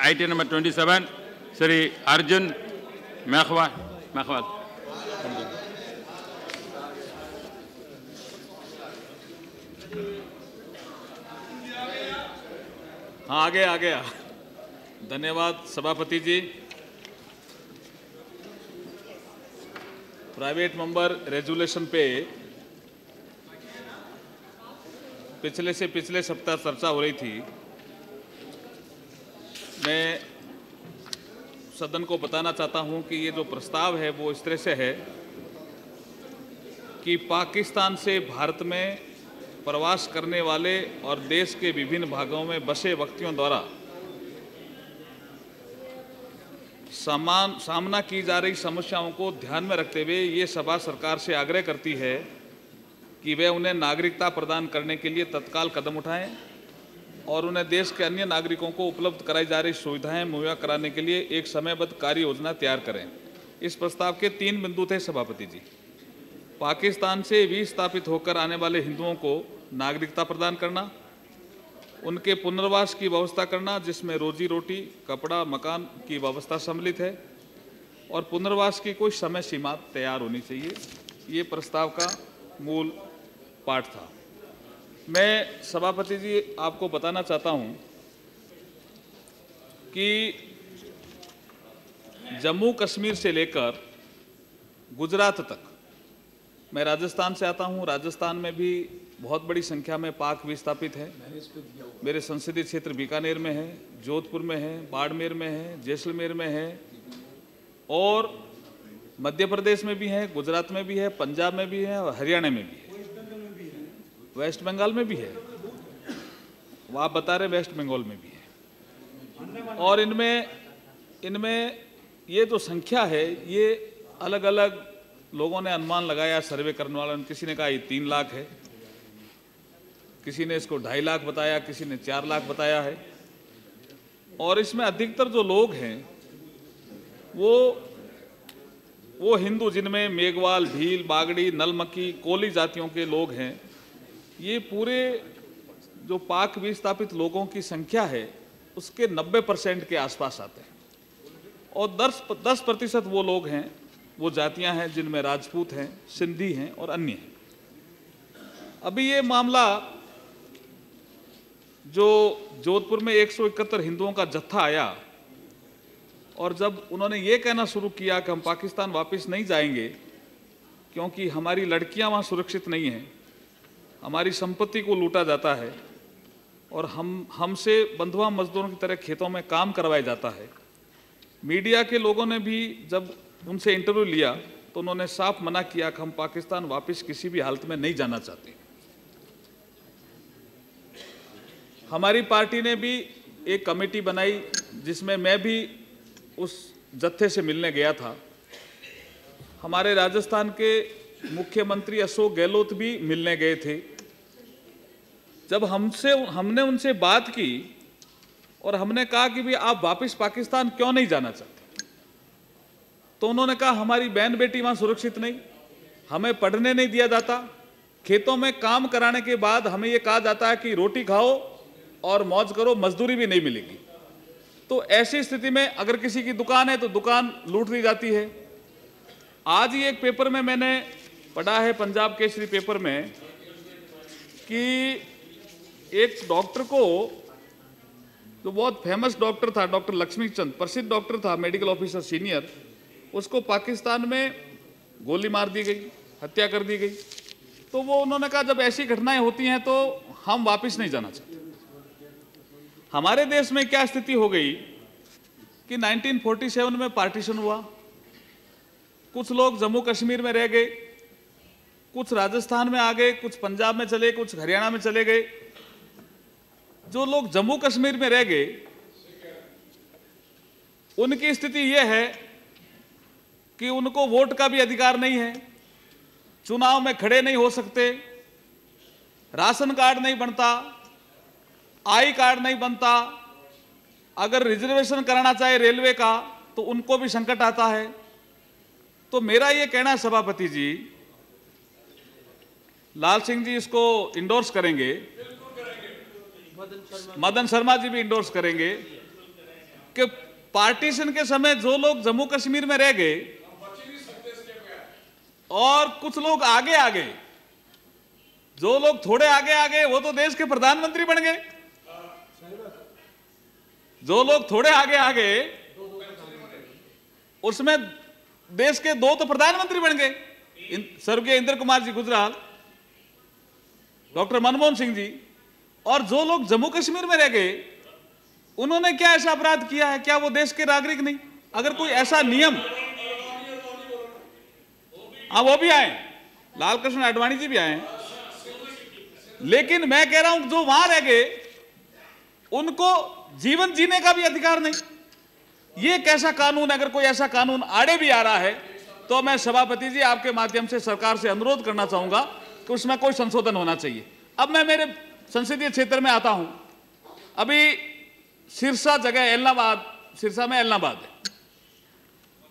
item number 27, Sri Arjun Meghwal. हाँ, आ गया। धन्यवाद सभापति जी। प्राइवेट मेंबर रेजोल्यूशन पे पिछले सप्ताह चर्चा हो रही थी। मैं सदन को बताना चाहता हूं कि ये जो प्रस्ताव है वो इस तरह से है कि पाकिस्तान से भारत में प्रवास करने वाले और देश के विभिन्न भागों में बसे व्यक्तियों द्वारा सामना की जा रही समस्याओं को ध्यान में रखते हुए ये सभा सरकार से आग्रह करती है कि वे उन्हें नागरिकता प्रदान करने के लिए तत्काल कदम उठाएं और उन्हें देश के अन्य नागरिकों को उपलब्ध कराई जा रही सुविधाएं मुहैया कराने के लिए एक समयबद्ध कार्य योजना तैयार करें। इस प्रस्ताव के 3 बिंदु थे सभापति जी। पाकिस्तान से विस्थापित होकर आने वाले हिंदुओं को नागरिकता प्रदान करना, उनके पुनर्वास की व्यवस्था करना जिसमें रोजी रोटी, कपड़ा, मकान की व्यवस्था सम्मिलित है और पुनर्वास की कोई समय सीमा तैयार होनी चाहिए। ये प्रस्ताव का मूल पाठ था। मैं सभापति जी आपको बताना चाहता हूं कि जम्मू कश्मीर से लेकर गुजरात तक, मैं राजस्थान से आता हूं, राजस्थान में भी बहुत बड़ी संख्या में पाक विस्थापित है। मेरे संसदीय क्षेत्र बीकानेर में है, जोधपुर में है, बाड़मेर में है, जैसलमेर में है और मध्य प्रदेश में भी है, गुजरात में भी है, पंजाब में भी है और हरियाणा में भी है, वेस्ट बंगाल में भी है। वो आप बता रहे वेस्ट बंगाल में भी है। और इनमें ये जो संख्या है ये अलग अलग लोगों ने अनुमान लगाया, सर्वे करने वालों ने। किसी ने कहा ये 3 लाख है, किसी ने इसको 2.5 लाख बताया, किसी ने 4 लाख बताया है। और इसमें अधिकतर जो लोग हैं वो हिंदू, जिनमें मेघवाल, भील, बागड़ी, नलमकी, कोली जातियों के लोग हैं। ये पूरे जो पाक विस्थापित लोगों की संख्या है उसके 90% के आसपास आते हैं और 10% वो लोग हैं, वो जातियां हैं जिनमें राजपूत हैं, सिंधी हैं और अन्य हैं। अभी ये मामला जो जोधपुर में 171 हिंदुओं का जत्था आया और जब उन्होंने ये कहना शुरू किया कि हम पाकिस्तान वापस नहीं जाएंगे क्योंकि हमारी लड़कियां वहाँ सुरक्षित नहीं हैं, हमारी संपत्ति को लूटा जाता है और हमसे बंधुआ मजदूरों की तरह खेतों में काम करवाया जाता है। मीडिया के लोगों ने भी जब उनसे इंटरव्यू लिया तो उन्होंने साफ मना किया कि हम पाकिस्तान वापस किसी भी हालत में नहीं जाना चाहते। हमारी पार्टी ने भी एक कमेटी बनाई जिसमें मैं भी उस जत्थे से मिलने गया था। हमारे राजस्थान के मुख्यमंत्री अशोक गहलोत भी मिलने गए थे। जब हमने उनसे बात की और हमने कहा कि भाई आप वापस पाकिस्तान क्यों नहीं जाना चाहते, तो उन्होंने कहा हमारी बहन बेटी वहां सुरक्षित नहीं, हमें पढ़ने नहीं दिया जाता, खेतों में काम कराने के बाद हमें यह कहा जाता है कि रोटी खाओ और मौज करो, मजदूरी भी नहीं मिलेगी। तो ऐसी स्थिति में अगर किसी की दुकान है तो दुकान लूट ली जाती है। आज ही एक पेपर में मैंने पढ़ा है, पंजाब केसरी पेपर में, कि एक डॉक्टर को, जो बहुत फेमस डॉक्टर था, डॉक्टर लक्ष्मी चंद, प्रसिद्ध डॉक्टर था, मेडिकल ऑफिसर सीनियर, उसको पाकिस्तान में गोली मार दी गई, हत्या कर दी गई। तो वो उन्होंने कहा जब ऐसी घटनाएं होती हैं तो हम वापस नहीं जाना चाहते। हमारे देश में क्या स्थिति हो गई कि 1947 में पार्टीशन हुआ, कुछ लोग जम्मू कश्मीर में रह गए, कुछ राजस्थान में आ गए, कुछ पंजाब में चले, कुछ हरियाणा में चले गए। जो लोग जम्मू कश्मीर में रह गए उनकी स्थिति यह है कि उनको वोट का भी अधिकार नहीं है, चुनाव में खड़े नहीं हो सकते, राशन कार्ड नहीं बनता, आई कार्ड नहीं बनता, अगर रिजर्वेशन कराना चाहे रेलवे का तो उनको भी संकट आता है। तो मेरा ये कहना है सभापति जी, लाल सिंह जी इसको इंडोर्स करेंगे मदन शर्मा जी भी इंडोर्स करेंगे कि पार्टीशन के समय जो लोग जम्मू कश्मीर में रह गए और कुछ लोग आगे आ गए, जो लोग थोड़े आगे आ गए वो तो देश के प्रधानमंत्री बन गए। जो लोग थोड़े आगे आ गए उसमें देश के 2 तो प्रधानमंत्री बन गए, स्वर्गीय इंद्र कुमार जी गुजराल, डॉक्टर मनमोहन सिंह जी। और जो लोग जम्मू कश्मीर में रह गए उन्होंने क्या ऐसा अपराध किया है? क्या वो देश के नागरिक नहीं? अगर कोई ऐसा नियम, हाँ वो भी आए, लाल कृष्ण आडवाणी जी भी आए, लेकिन मैं कह रहा हूं जो वहां रह गए उनको जीवन जीने का भी अधिकार नहीं। ये कैसा कानून? अगर कोई ऐसा कानून आड़े भी आ रहा है तो मैं सभापति जी आपके माध्यम से सरकार से अनुरोध करना चाहूंगा कि उसमें कोई संशोधन होना चाहिए। अब मैं मेरे संसदीय क्षेत्र में आता हूं। अभी सिरसा जगह एलनाबाद, सिरसा में एलनाबाद है,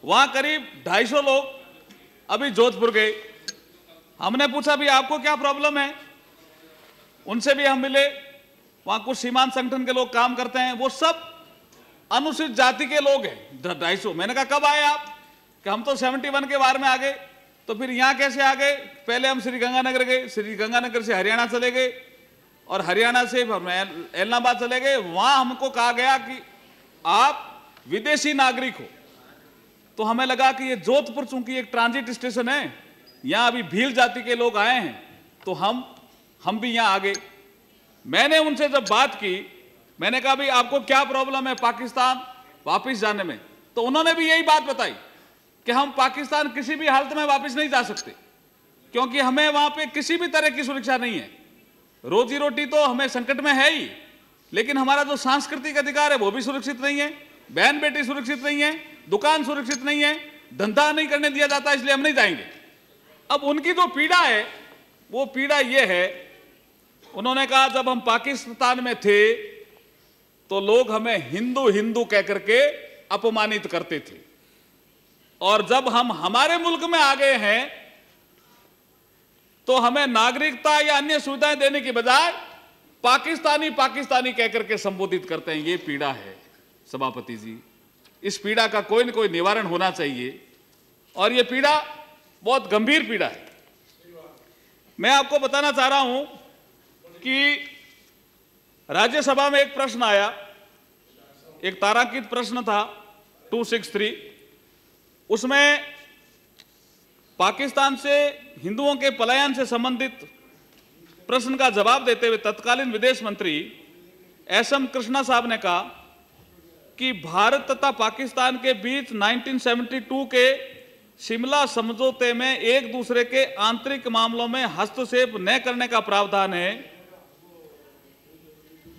वहां करीब 250 लोग अभी जोधपुर गए। हमने पूछा भी आपको क्या प्रॉब्लम है, उनसे भी हम मिले। वहां कुछ सीमांत संगठन के लोग काम करते हैं, वो सब अनुसूचित जाति के लोग हैं 250। मैंने कहा कब आए आप? कि हम तो 71 के वार में आ गए। तो फिर यहाँ कैसे आ गए? पहले हम श्री गंगानगर गए, श्री गंगानगर से हरियाणा चले गए और हरियाणा से एलनाबाद चले गए। वहां हमको कहा गया कि आप विदेशी नागरिक हो। तो हमें लगा कि ये जोधपुर चूंकि एक ट्रांजिट स्टेशन है, यहाँ अभी भील जाति के लोग आए हैं, तो हम भी यहाँ आ गए। मैंने उनसे जब बात की, मैंने कहा भाई आपको क्या प्रॉब्लम है पाकिस्तान वापस जाने में? तो उन्होंने भी यही बात बताई कि हम पाकिस्तान किसी भी हालत में वापस नहीं जा सकते, क्योंकि हमें वहां पे किसी भी तरह की सुरक्षा नहीं है। रोजी रोटी तो हमें संकट में है ही, लेकिन हमारा जो सांस्कृतिक अधिकार है वो भी सुरक्षित नहीं है, बहन बेटी सुरक्षित नहीं है, दुकान सुरक्षित नहीं है, धंधा नहीं करने दिया जाता, इसलिए हम नहीं जाएंगे। अब उनकी जो पीड़ा है वो पीड़ा ये है, उन्होंने कहा जब हम पाकिस्तान में थे तो लोग हमें हिंदू हिंदू कह करके अपमानित करते थे, और जब हम हमारे मुल्क में आ गए हैं तो हमें नागरिकता या अन्य सुविधाएं देने की बजाय पाकिस्तानी पाकिस्तानी कह करके संबोधित करते हैं। ये पीड़ा है सभापति जी, इस पीड़ा का कोई न कोई निवारण होना चाहिए, और ये पीड़ा बहुत गंभीर पीड़ा है। मैं आपको बताना चाह रहा हूं कि राज्यसभा में एक प्रश्न आया, एक तारांकित प्रश्न था 263, उसमें पाकिस्तान से हिंदुओं के पलायन से संबंधित प्रश्न का जवाब देते हुए तत्कालीन विदेश मंत्री एसएम कृष्णा साहब ने कहा कि भारत तथा पाकिस्तान के बीच 1972 के शिमला समझौते में एक दूसरे के आंतरिक मामलों में हस्तक्षेप न करने का प्रावधान है,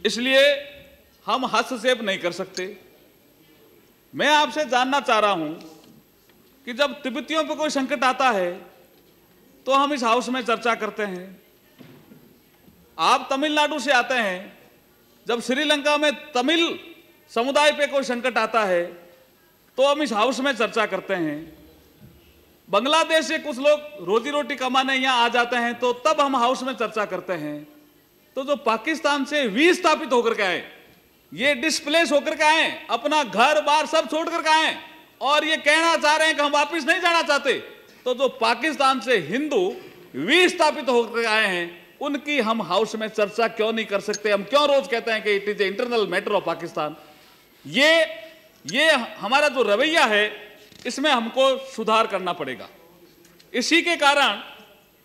इसलिए हम हस्तक्षेप नहीं कर सकते। मैं आपसे जानना चाह रहा हूं कि जब तिब्बतियों पर कोई संकट आता है तो हम इस हाउस में चर्चा करते हैं। आप तमिलनाडु से आते हैं, जब श्रीलंका में तमिल समुदाय पे कोई संकट आता है तो हम इस हाउस में चर्चा करते हैं। बांग्लादेश से कुछ लोग रोजी रोटी कमाने यहाँ आ जाते हैं तो तब हम हाउस में चर्चा करते हैं। तो जो पाकिस्तान से विस्थापित होकर के आए, ये डिस्प्लेस होकर के आए, अपना घर बार सब छोड़ कर के आए और ये कहना चाह रहे हैं कि हम वापस नहीं जाना चाहते, तो जो पाकिस्तान से हिंदू विस्थापित होकर आए हैं उनकी हम हाउस में चर्चा क्यों नहीं कर सकते? हम क्यों रोज कहते हैं कि it is a internal matter of Pakistan? ये हमारा जो रवैया है इसमें हमको सुधार करना पड़ेगा। इसी के कारण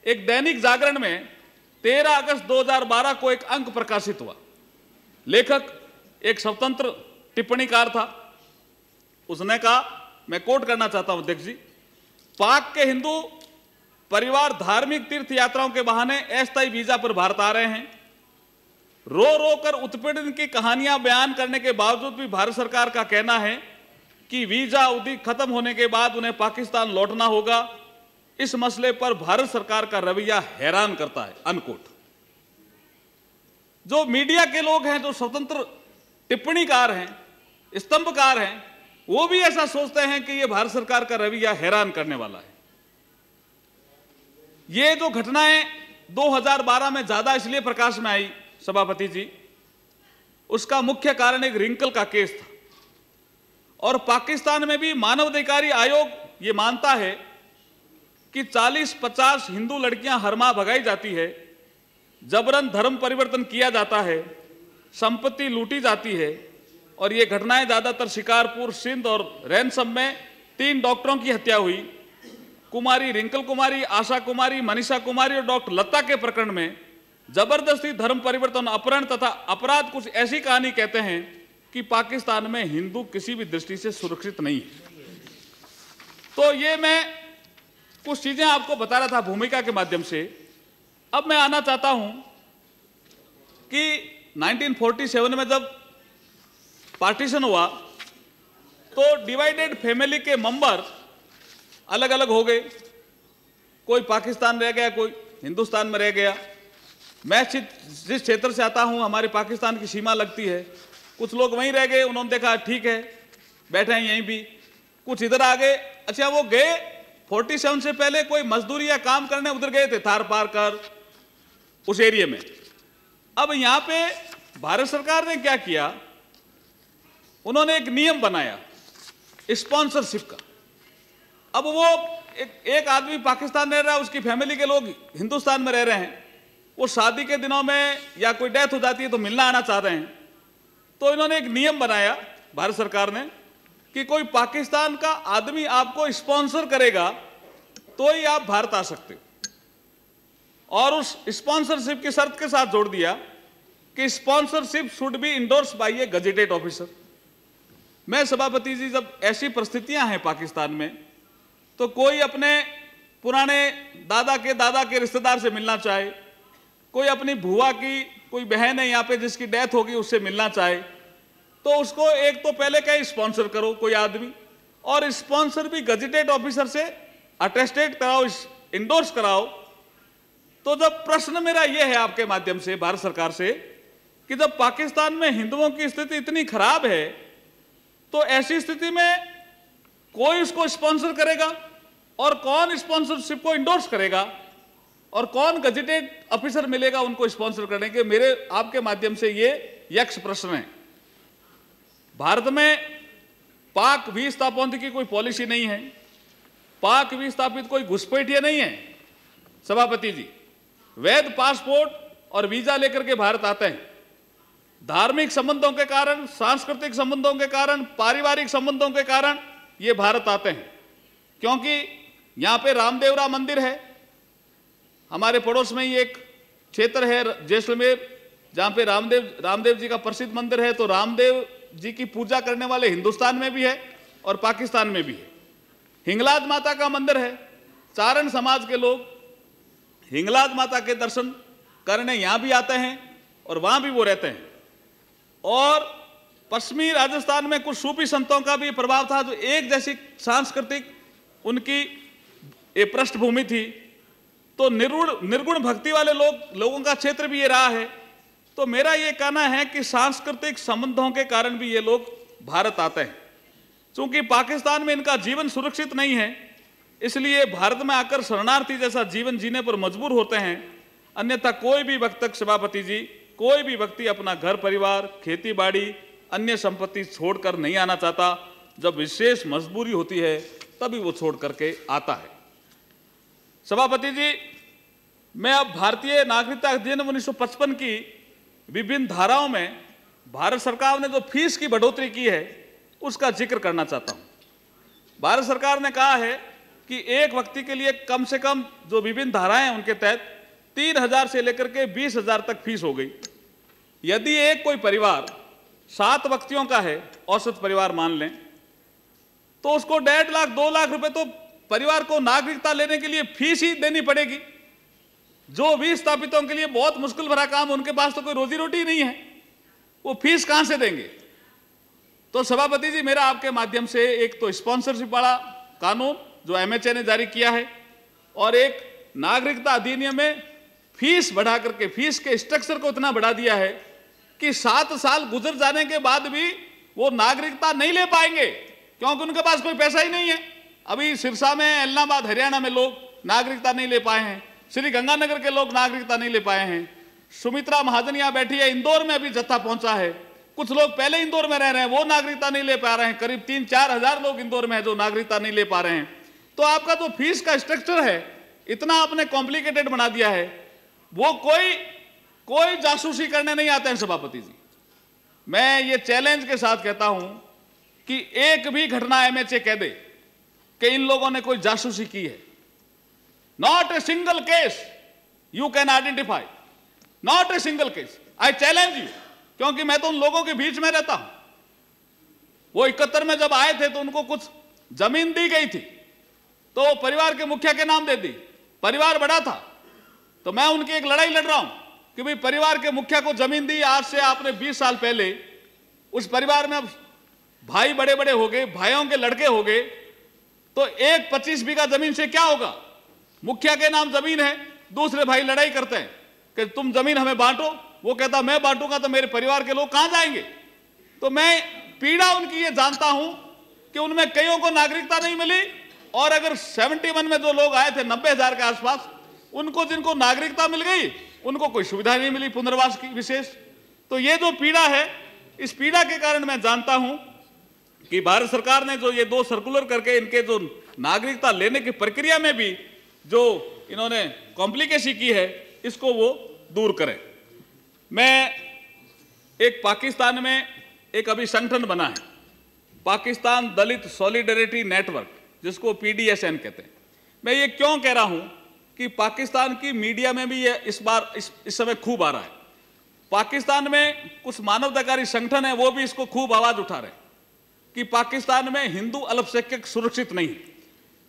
एक दैनिक जागरण में 13 अगस्त 2012 को एक अंक प्रकाशित हुआ। लेखक एक स्वतंत्र टिप्पणीकार था, उसने कहा, मैं कोट करना चाहता हूं अध्यक्ष जी, पाक के हिंदू परिवार धार्मिक तीर्थ यात्राओं के बहाने अस्थायी वीजा पर भारत आ रहे हैं। रो रो कर उत्पीड़न की कहानियां बयान करने के बावजूद भी भारत सरकार का कहना है कि वीजा अवधि खत्म होने के बाद उन्हें पाकिस्तान लौटना होगा। इस मसले पर भारत सरकार का रवैया हैरान करता है, अनकोट। जो मीडिया के लोग हैं, जो स्वतंत्र टिप्पणीकार हैं, स्तंभकार हैं, वो भी ऐसा सोचते हैं कि यह भारत सरकार का रवैया हैरान करने वाला है। ये जो घटनाएं 2012 में ज्यादा इसलिए प्रकाश में आई सभापति जी, उसका मुख्य कारण एक रिंकल का केस था। और पाकिस्तान में भी मानवाधिकार आयोग ये मानता है कि 40-50 हिंदू लड़कियां हर माह भगाई जाती है, जबरन धर्म परिवर्तन किया जाता है, संपत्ति लूटी जाती है। और ये घटनाएं ज़्यादातर शिकारपुर, सिंध और रैनसम में 3 डॉक्टरों की हत्या हुई। कुमारी रिंकल कुमारी, आशा कुमारी, मनीषा कुमारी और डॉक्टर लता के प्रकरण में जबरदस्ती धर्म परिवर्तन, अपहरण तथा अपराध कुछ ऐसी कहानी कहते हैं कि पाकिस्तान में हिंदू किसी भी दृष्टि से सुरक्षित नहीं है। तो ये मैं कुछ चीजें आपको बता रहा था भूमिका के माध्यम से। अब मैं आना चाहता हूं कि 1947 में जब पार्टीशन हुआ तो डिवाइडेड फैमिली के मेंबर अलग अलग हो गए, कोई पाकिस्तान रह गया, कोई हिंदुस्तान में रह गया। मैं जिस क्षेत्र से आता हूं, हमारे पाकिस्तान की सीमा लगती है, कुछ लोग वहीं रह गए, उन्होंने देखा ठीक है बैठे हैं यहीं भी। कुछ इधर आ गए। अच्छा, वो गए 47 से पहले कोई मजदूरी या काम करने उधर गए थे, थार पार कर उस एरिया में। अब यहां पे भारत सरकार ने क्या किया, उन्होंने एक नियम बनाया स्पॉन्सरशिप का। अब वो एक आदमी पाकिस्तान में रह रहा है, उसकी फैमिली के लोग हिंदुस्तान में रह रहे हैं, वो शादी के दिनों में या कोई डेथ हो जाती है तो मिलना आना चाह रहे हैं। तो इन्होंने एक नियम बनाया भारत सरकार ने कि कोई पाकिस्तान का आदमी आपको स्पॉन्सर करेगा तो ही आप भारत आ सकते हो। और उस स्पॉन्सरशिप की शर्त के साथ जोड़ दिया कि sponsorship should be endorse by a gazetted officer. मैं सभापति जी, जब ऐसी परिस्थितियां हैं पाकिस्तान में तो कोई अपने पुराने दादा के रिश्तेदार से मिलना चाहे, कोई अपनी भुआ की कोई बहन है यहाँ पे जिसकी डेथ होगी उससे मिलना चाहे, तो उसको एक तो पहले कहीं स्पॉन्सर करो कोई आदमी, और स्पॉन्सर भी गजेटेड ऑफिसर से अटेस्टेड कराओ, इंडोर्स कराओ। तो जब प्रश्न मेरा यह है आपके माध्यम से भारत सरकार से कि जब पाकिस्तान में हिंदुओं की स्थिति इतनी खराब है तो ऐसी स्थिति में कोई उसको स्पॉन्सर करेगा और कौन स्पॉन्सरशिप को इंडोर्स करेगा और कौन गजेटेड ऑफिसर मिलेगा उनको स्पॉन्सर करने के? मेरे आपके माध्यम से ये यक्ष प्रश्न है। भारत में पाक विस्थापन की कोई पॉलिसी नहीं है, पाक विस्थापित कोई घुसपैठिया नहीं है। सभापति जी, वैध पासपोर्ट और वीजा लेकर के भारत आते हैं। धार्मिक संबंधों के कारण, सांस्कृतिक संबंधों के कारण, पारिवारिक संबंधों के कारण ये भारत आते हैं, क्योंकि यहाँ पे रामदेवरा मंदिर है। हमारे पड़ोस में ही एक क्षेत्र है जैसलमेर, जहाँ पे रामदेव जी का प्रसिद्ध मंदिर है। तो रामदेव जी की पूजा करने वाले हिंदुस्तान में भी है और पाकिस्तान में भी है। हिंगलाज माता का मंदिर है, चारण समाज के लोग हिंगलाज माता के दर्शन करने यहाँ भी आते हैं और वहाँ भी वो रहते हैं। और पश्चिमी राजस्थान में कुछ सूफी संतों का भी प्रभाव था, जो एक जैसी सांस्कृतिक उनकी पृष्ठभूमि थी। तो निर्गुण भक्ति वाले लोगों का क्षेत्र भी ये रहा है। तो मेरा ये कहना है कि सांस्कृतिक संबंधों के कारण भी ये लोग भारत आते हैं। चूंकि पाकिस्तान में इनका जीवन सुरक्षित नहीं है, इसलिए भारत में आकर शरणार्थी जैसा जीवन जीने पर मजबूर होते हैं। अन्यथा कोई भी व्यक्ति, सभापति जी, कोई भी व्यक्ति अपना घर परिवार, खेती बाड़ी, अन्य संपत्ति छोड़कर नहीं आना चाहता। जब विशेष मजबूरी होती है तभी वो छोड़ करके आता है। सभापति जी, मैं अब भारतीय नागरिकता अधिनियम 1955 की विभिन्न धाराओं में भारत सरकार ने जो फीस की बढ़ोतरी की है उसका जिक्र करना चाहता हूं। भारत सरकार ने कहा है कि एक व्यक्ति के लिए कम से कम जो विभिन्न धाराएं हैं उनके तहत 3,000 से लेकर के 20,000 तक फीस हो गई। यदि एक कोई परिवार 7 व्यक्तियों का है, औसत परिवार मान लें, तो उसको 1.5 लाख 2 लाख रुपए तो परिवार को नागरिकता लेने के लिए फीस ही देनी पड़ेगी। जो विस्थापितों के लिए बहुत मुश्किल भरा काम, उनके पास तो कोई रोजी रोटी नहीं है, वो फीस कहां से देंगे? तो सभापति जी, मेरा आपके माध्यम से एक तो स्पॉन्सरशिप वाला कानून जो एमएचए ने जारी किया है, और एक नागरिकता अधिनियम में फीस बढ़ा करके फीस के स्ट्रक्चर को इतना बढ़ा दिया है कि 7 साल गुजर जाने के बाद भी वो नागरिकता नहीं ले पाएंगे, क्योंकि उनके पास कोई पैसा ही नहीं है। अभी सिरसा में, इलाहाबाद, हरियाणा में लोग नागरिकता नहीं ले पाए हैं, श्री गंगानगर के लोग नागरिकता नहीं ले पाए हैं। सुमित्रा महाजन यहाँ बैठी है, इंदौर में अभी जत्था पहुंचा है, कुछ लोग पहले इंदौर में रह रहे हैं, वो नागरिकता नहीं ले पा रहे हैं। करीब 3-4 हजार लोग इंदौर में हैं जो नागरिकता नहीं ले पा रहे हैं। तो आपका जो फीस का स्ट्रक्चर है इतना आपने कॉम्प्लिकेटेड बना दिया है, वो कोई जासूसी करने नहीं आते हैं। सभापति जी, मैं ये चैलेंज के साथ कहता हूं कि एक भी घटना एमएचए कह दे कि इन लोगों ने कोई जासूसी की है, not a single case you can identify, not a single case. I challenge you, क्योंकि मैं तो उन लोगों के बीच में रहता हूं। वो 71 में जब आए थे तो उनको कुछ जमीन दी गई थी, तो परिवार के मुखिया के नाम दे दी। परिवार बड़ा था, तो मैं उनकी एक लड़ाई लड़ रहा हूं कि भाई परिवार के मुखिया को जमीन दी। आज से आपने 20 साल पहले उस परिवार में अब भाई बड़े बड़े हो गए, भाइयों के लड़के हो गए, तो एक 25 बीघा जमीन से क्या होगा? मुखिया के नाम जमीन है, दूसरे भाई लड़ाई करते हैं कि तुम जमीन हमें बांटो, वो कहता मैं बांटूंगा तो मेरे परिवार के लोग कहां जाएंगे? तो मैं पीड़ा उनकी ये जानता हूं कि उनमें कईयों को नागरिकता नहीं मिली, और अगर 71 में जो लोग आए थे 90,000 के आसपास, उनको जिनको नागरिकता मिल गई उनको कोई सुविधा नहीं मिली पुनर्वास की विशेष। तो ये जो पीड़ा है, इस पीड़ा के कारण मैं जानता हूं कि भारत सरकार ने जो ये 2 सर्कुलर करके इनके जो नागरिकता लेने की प्रक्रिया में भी जो इन्होंने कॉम्प्लिकेशन की है, इसको वो दूर करें। मैं एक पाकिस्तान में एक अभी संगठन बना है, पाकिस्तान दलित सॉलिडरिटी नेटवर्क, जिसको PDSN कहते हैं। मैं ये क्यों कह रहा हूं कि पाकिस्तान की मीडिया में भी ये इस समय खूब आ रहा है। पाकिस्तान में कुछ मानवाधिकारी संगठन है, वो भी इसको खूब आवाज उठा रहे हैं कि पाकिस्तान में हिंदू अल्पसंख्यक सुरक्षित नहीं है।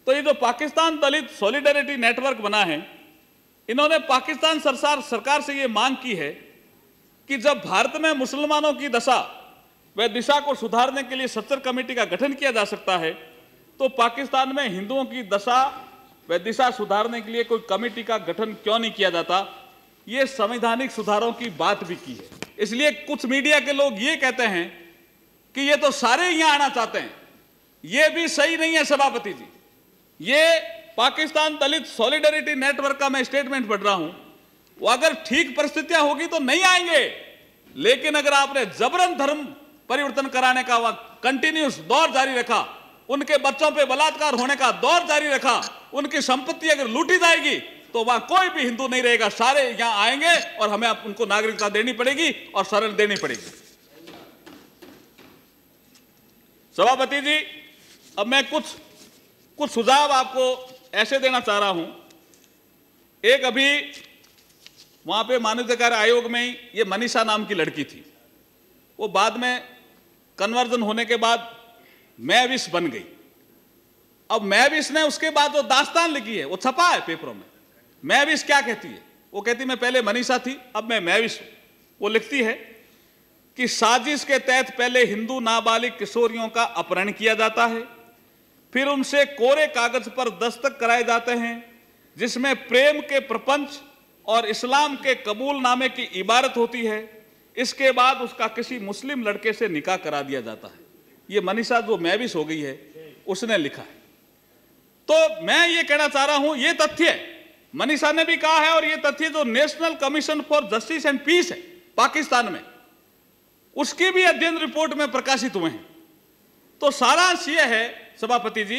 तो ये जो पाकिस्तान दलित सॉलिडरिटी नेटवर्क बना है, इन्होंने पाकिस्तान सरकार से ये मांग की है कि जब भारत में मुसलमानों की दशा व दिशा को सुधारने के लिए सच्चर कमेटी का गठन किया जा सकता है, तो पाकिस्तान में हिंदुओं की दशा व दिशा सुधारने के लिए कोई कमेटी का गठन क्यों नहीं किया जाता? ये संवैधानिक सुधारों की बात भी की है। इसलिए कुछ मीडिया के लोग ये कहते हैं कि ये तो सारे यहां आना चाहते हैं, ये भी सही नहीं है सभापति जी। ये पाकिस्तान दलित सॉलिडरिटी नेटवर्क का मैं स्टेटमेंट पढ़ रहा हूं, वो अगर ठीक परिस्थितियां होगी तो नहीं आएंगे, लेकिन अगर आपने जबरन धर्म परिवर्तन कराने का कंटिन्यूस दौर जारी रखा, उनके बच्चों पे बलात्कार होने का दौर जारी रखा, उनकी संपत्ति अगर लूटी जाएगी, तो वहां कोई भी हिंदू नहीं रहेगा, सारे यहां आएंगे और हमें उनको नागरिकता देनी पड़ेगी और शरण देनी पड़ेगी। सभापति जी, अब मैं कुछ सुझाव आपको ऐसे देना चाह रहा हूं। एक अभी वहां पे मानवाधिकार आयोग में ही ये मनीषा नाम की लड़की थी, वो बाद में कन्वर्जन होने के बाद मैविश बन गई। अब मैविश ने उसके बाद जो दास्तान लिखी है वो छपा है पेपरों में। मैविश क्या कहती है? वो कहती मैं पहले मनीषा थी, अब मैं मैविश हूं। वो लिखती है कि साजिश के तहत पहले हिंदू नाबालिग किशोरियों का अपहरण किया जाता है, फिर उनसे कोरे कागज पर दस्तखत कराए जाते हैं जिसमें प्रेम के प्रपंच और इस्लाम के कबूलनामे की इबारत होती है। इसके बाद उसका किसी मुस्लिम लड़के से निकाह करा दिया जाता है। ये मनीषा जो मैविश हो गई है उसने लिखा है। तो मैं ये कहना चाह रहा हूं, ये तथ्य मनीषा ने भी कहा है और ये तथ्य जो National Commission for Justice and Peace है पाकिस्तान में, उसकी भी अध्ययन रिपोर्ट में प्रकाशित हुए हैं। तो सारांश यह है सभापति जी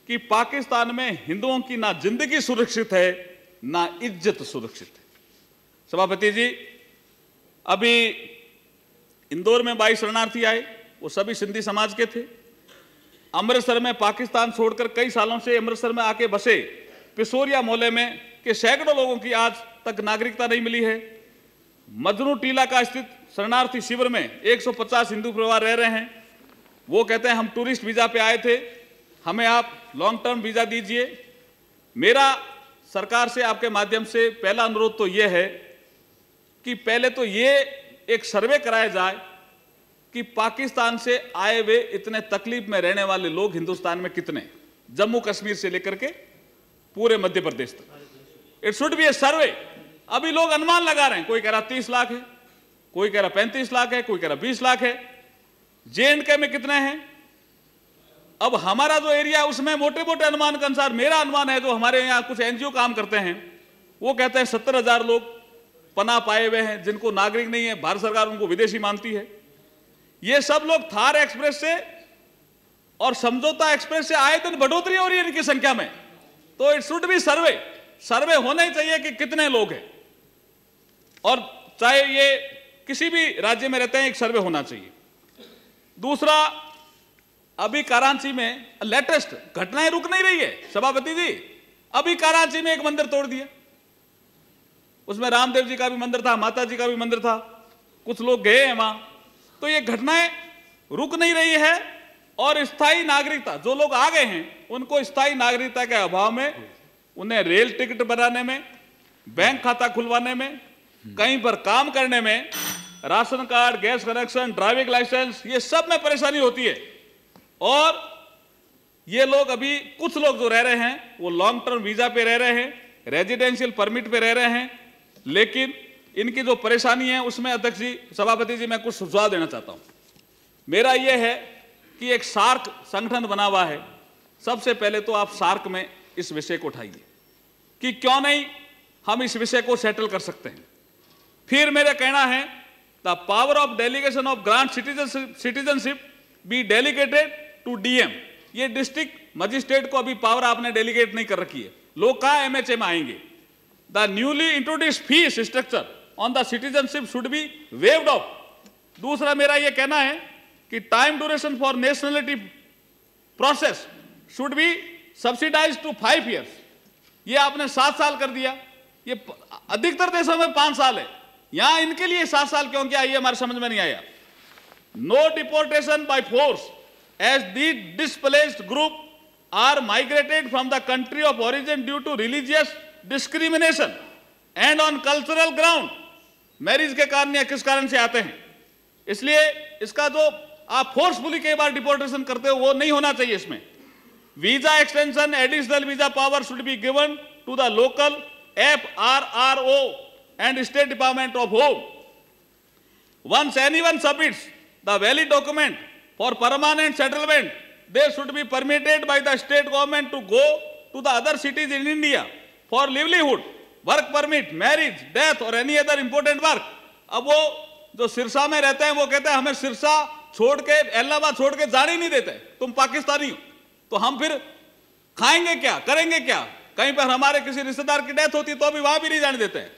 कि पाकिस्तान में हिंदुओं की ना जिंदगी सुरक्षित है ना इज्जत सुरक्षित है। सभापति जी, अभी इंदौर में 22 शरणार्थी आए, वो सभी सिंधी समाज के थे। अमृतसर में पाकिस्तान छोड़कर कई सालों से अमृतसर में आके बसे पिसोरिया मोहल्ले में के सैकड़ों लोगों की आज तक नागरिकता नहीं मिली है। मजनू टीला का स्थित शरणार्थी शिविर में 150 हिंदू परिवार रह रहे हैं। वो कहते हैं हम टूरिस्ट वीजा पे आए थे, हमें आप लॉन्ग टर्म वीजा दीजिए। मेरा सरकार से आपके माध्यम से पहला अनुरोध तो यह है कि पहले तो ये एक सर्वे कराया जाए कि पाकिस्तान से आए हुए इतने तकलीफ में रहने वाले लोग हिंदुस्तान में कितने, जम्मू कश्मीर से लेकर के पूरे मध्य प्रदेश तक। इट शुड बी ए सर्वे। अभी लोग अनुमान लगा रहे हैं, कोई कह रहा 30 लाख है, कोई कह रहा 35 लाख है, कोई कह रहा 20 लाख है। JNK में कितने हैं? अब हमारा जो एरिया है उसमें मोटे मोटे अनुमान के अनुसार, मेरा अनुमान है, जो हमारे यहाँ कुछ NGO काम करते हैं, वो कहते हैं 70,000 लोग पनाह पाए हुए हैं जिनको नागरिक नहीं है, भारत सरकार उनको विदेशी मानती है। ये सब लोग थार एक्सप्रेस से और समझौता एक्सप्रेस से आए दिन बढ़ोतरी हो रही है इनकी संख्या में। तो इट शुड बी सर्वे होना ही चाहिए कि कितने लोग हैं, और चाहे ये किसी भी राज्य में रहते हैं एक सर्वे होना चाहिए। दूसरा, अभी कराची में लेटेस्ट घटनाएं रुक नहीं रही है सभापति जी। अभी कराची में एक मंदिर तोड़ दिया, उसमें रामदेव जी का भी मंदिर था, माता जी का भी मंदिर था, कुछ लोग गए हैं वहां। तो ये घटनाएं रुक नहीं रही है, और स्थायी नागरिकता, जो लोग आ गए हैं उनको स्थायी नागरिकता के अभाव में उन्हें रेल टिकट बनाने में, बैंक खाता खुलवाने में, कहीं पर काम करने में, ration card, gas connection, driving licence, ये सब में परेशानी होती है। और ये लोग अभी कुछ लोग जो रह रहे हैं वो लॉन्ग टर्म वीजा पे रह रहे हैं, रेजिडेंशियल परमिट पे रह रहे हैं, लेकिन इनकी जो परेशानी है उसमें अध्यक्ष जी, सभापति जी, मैं कुछ सुझाव देना चाहता हूं। मेरा यह है कि एक सार्क संगठन बना हुआ है, सबसे पहले तो आप सार्क में इस विषय को उठाइए कि क्यों नहीं हम इस विषय को सेटल कर सकते हैं। फिर मेरा कहना है the power of delegation of grant citizenship be delegated to DM. ये डिस्ट्रिक्ट मजिस्ट्रेट को अभी पावर आपने डेलीगेट नहीं कर रखी है, लोग कहाँ एमएचए में आएंगे। The newly introduced fees structure on the citizenship should be waived off. दूसरा मेरा यह कहना है कि time duration for nationality process should be subsidise to 5 years। ये आपने 7 साल कर दिया, ये अधिकतर देशों में 5 साल है, यहां इनके लिए 7 साल क्यों किया, ये हमारे समझ में नहीं आया। No deportation by force as the displaced group are migrated from the country of origin due to religious discrimination and on cultural ground. Marriage के कारण या किस कारण से आते हैं, इसलिए इसका जो आप फोर्सफुली कई बार डिपोर्टेशन करते हो वो नहीं होना चाहिए। इसमें visa extension, additional visa power should be given to the local FRRO and State Department of Home. Once anyone submits the valid document for permanent settlement, they should be permitted by the state government to go to the other cities in India for livelihood, work permit, marriage, death or any other important work. अब वो जो सिरसा में रहते हैं वो कहते हैं हमें सिरसा छोड़ के, इलाहाबाद छोड़ के जाने ही नहीं देते, तुम पाकिस्तानी हो। तो हम फिर खाएंगे क्या, करेंगे क्या? कहीं पर हमारे किसी रिश्तेदार की डेथ होती तो भी वहां भी नहीं जाने देते हैं।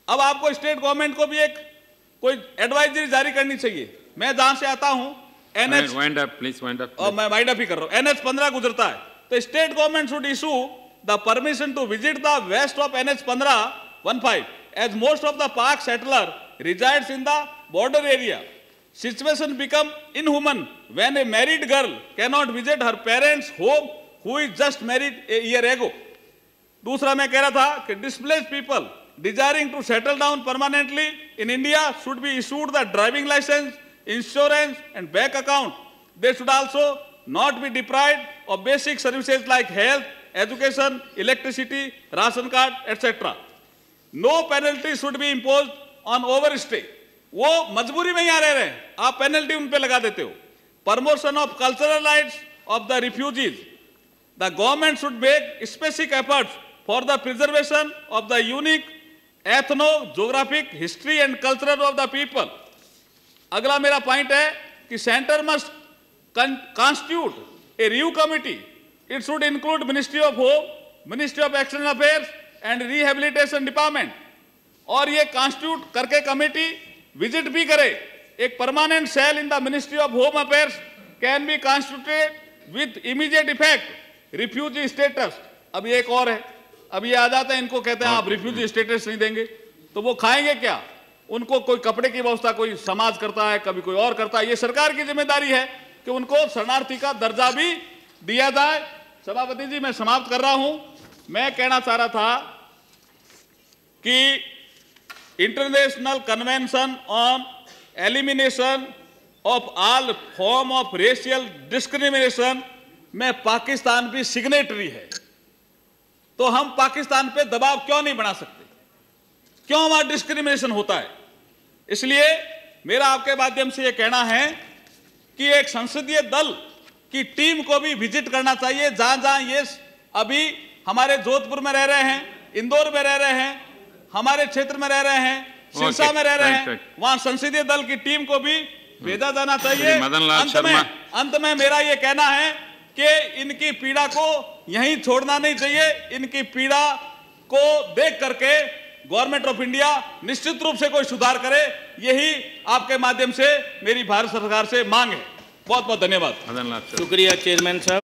अब आपको स्टेट गवर्नमेंट को भी एक कोई एडवाइजरी जारी करनी चाहिए। मैं जहां से आता हूं NH, और मैं वाइंड अप ही कर रहा हूं, NH 15 गुजरता है, तो state government should issue the permission to visit the west of NH 15 as most of the Pak settler resides in the border area. Situation become inhuman when a married girl cannot visit her parents' home who is just married a year ago. दूसरा मैं कह रहा था कि displaced people desiring to settle down permanently in India should be issued the driving license, insurance and bank account. They should also not be deprived of basic services like health, education, electricity, ration card, etc. No penalty should be imposed on overstay. वो मजबूरी में यहाँ रह रहे हैं, आप penalty उन पे लगा देते हो। Promotion of cultural rights of the refugees. The government should make specific efforts for the preservation of the unique ethno-geographic history and culture of the people. अगला मेरा पॉइंट है कि centre must constitute a review committee. It should include Ministry of Home, Ministry of External Affairs and Rehabilitation Department. और ये constitute करके committee visit भी करे। एक permanent cell in the Ministry of Home Affairs can be constituted with immediate effect refugee status. अब ये एक और है, अब ये आ जाते हैं, इनको कहते हैं आप रिफ्यूजी स्टेटस नहीं देंगे तो वो खाएंगे क्या? उनको कोई कपड़े की व्यवस्था कोई समाज करता है, कभी कोई और करता है। ये सरकार की जिम्मेदारी है कि उनको शरणार्थी का दर्जा भी दिया जाए। सभापति जी, मैं समाप्त कर रहा हूं। मैं कहना चाह रहा था कि international convention on elimination of all form of racial discrimination में पाकिस्तान भी सिग्नेटरी है, तो हम पाकिस्तान पे दबाव क्यों नहीं बना सकते? क्यों वहां डिस्क्रिमिनेशन होता है? इसलिए मेरा आपके माध्यम से यह कहना है कि एक संसदीय दल की टीम को भी विजिट करना चाहिए जहां जहां ये अभी हमारे जोधपुर में रह रहे हैं, इंदौर में रह रहे हैं, हमारे क्षेत्र में रह रहे हैं, सिरसा में रह रहे हैं, वहां संसदीय दल की टीम को भी भेजा जाना चाहिए। मदन लाल शर्मा। अंत में मेरा ये कहना है कि इनकी पीड़ा को यहीं छोड़ना नहीं चाहिए। इनकी पीड़ा को देख करके गवर्नमेंट ऑफ इंडिया निश्चित रूप से कोई सुधार करे, यही आपके माध्यम से मेरी भारत सरकार से मांग है। बहुत बहुत धन्यवाद। मदन लाल शर्मा। शुक्रिया चेयरमैन साहब।